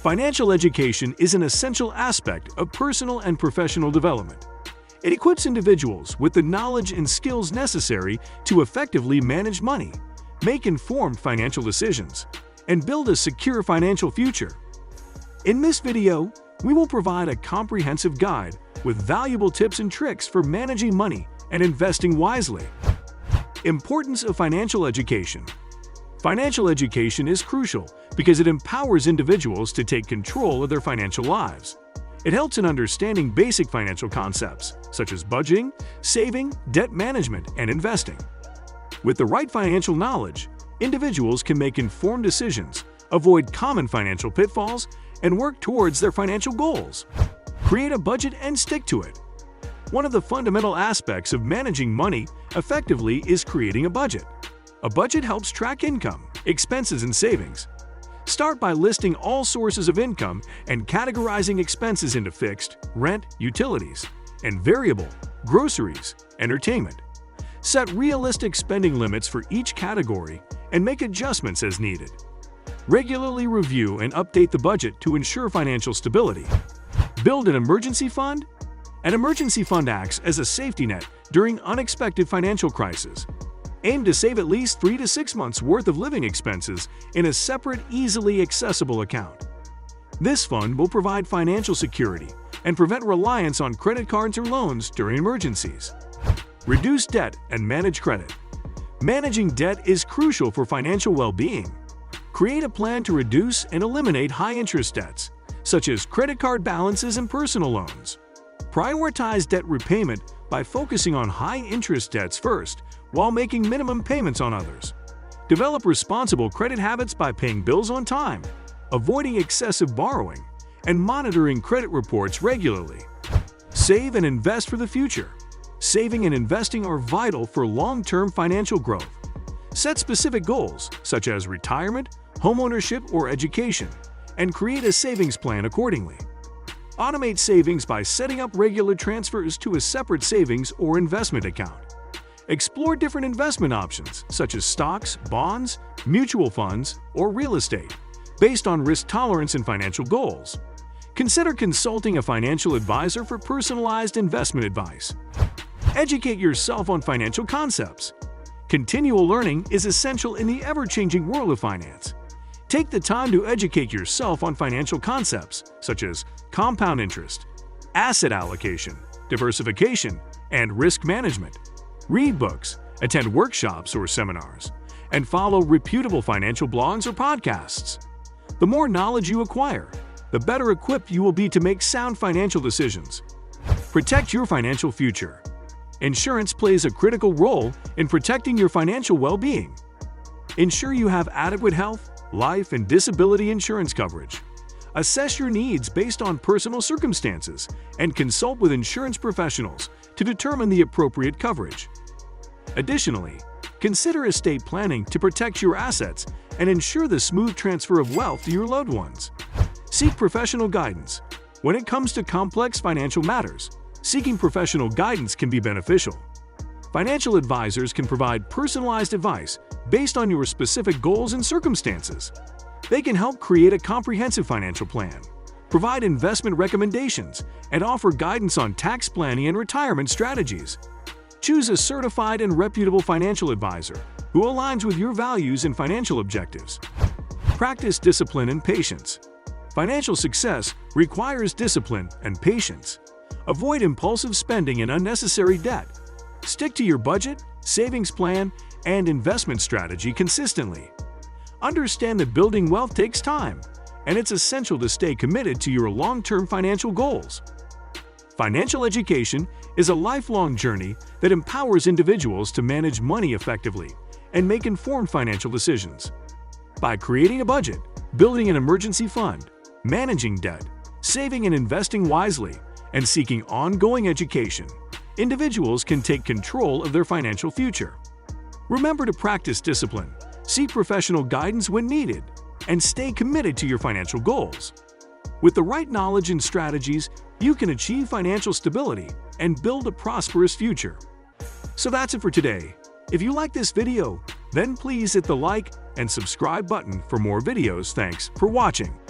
Financial education is an essential aspect of personal and professional development. It equips individuals with the knowledge and skills necessary to effectively manage money, make informed financial decisions, and build a secure financial future. In this video, we will provide a comprehensive guide with valuable tips and tricks for managing money and investing wisely. Importance of financial education. Financial education is crucial because it empowers individuals to take control of their financial lives. It helps in understanding basic financial concepts, such as budgeting, saving, debt management, and investing. With the right financial knowledge, individuals can make informed decisions, avoid common financial pitfalls, and work towards their financial goals. Create a budget and stick to it. One of the fundamental aspects of managing money effectively is creating a budget. A budget helps track income, expenses, and savings. Start by listing all sources of income and categorizing expenses into fixed, rent, utilities, and variable, groceries, entertainment. Set realistic spending limits for each category and make adjustments as needed. Regularly review and update the budget to ensure financial stability. Build an emergency fund. An emergency fund acts as a safety net during unexpected financial crises. Aim to save at least 3 to 6 months' worth of living expenses in a separate, easily accessible account. This fund will provide financial security and prevent reliance on credit cards or loans during emergencies. Reduce debt and manage credit. Managing debt is crucial for financial well-being. Create a plan to reduce and eliminate high-interest debts, such as credit card balances and personal loans. Prioritize debt repayment by focusing on high-interest debts first while making minimum payments on others. Develop responsible credit habits by paying bills on time, avoiding excessive borrowing, and monitoring credit reports regularly. Save and invest for the future. Saving and investing are vital for long-term financial growth. Set specific goals, such as retirement, homeownership, or education, and create a savings plan accordingly. Automate savings by setting up regular transfers to a separate savings or investment account. Explore different investment options, such as stocks, bonds, mutual funds, or real estate, based on risk tolerance and financial goals. Consider consulting a financial advisor for personalized investment advice. Educate yourself on financial concepts. Continual learning is essential in the ever-changing world of finance. Take the time to educate yourself on financial concepts, such as compound interest, asset allocation, diversification, and risk management. Read books, attend workshops or seminars, and follow reputable financial blogs or podcasts. The more knowledge you acquire, the better equipped you will be to make sound financial decisions. Protect your financial future. Insurance plays a critical role in protecting your financial well-being. Ensure you have adequate health, life, and disability insurance coverage. Assess your needs based on personal circumstances and consult with insurance professionals to determine the appropriate coverage. Additionally, consider estate planning to protect your assets and ensure the smooth transfer of wealth to your loved ones. Seek professional guidance. When it comes to complex financial matters, seeking professional guidance can be beneficial. Financial advisors can provide personalized advice based on your specific goals and circumstances. They can help create a comprehensive financial plan, provide investment recommendations, and offer guidance on tax planning and retirement strategies. Choose a certified and reputable financial advisor who aligns with your values and financial objectives. Practice discipline and patience. Financial success requires discipline and patience. Avoid impulsive spending and unnecessary debt. Stick to your budget, savings plan, and investment strategy consistently. Understand that building wealth takes time, and it's essential to stay committed to your long-term financial goals. Financial education is a lifelong journey that empowers individuals to manage money effectively and make informed financial decisions. By creating a budget, building an emergency fund, managing debt, saving and investing wisely, and seeking ongoing education, individuals can take control of their financial future. Remember to practice discipline, seek professional guidance when needed, and stay committed to your financial goals. With the right knowledge and strategies, you can achieve financial stability and build a prosperous future. So that's it for today. If you like this video, then please hit the like and subscribe button for more videos. Thanks for watching.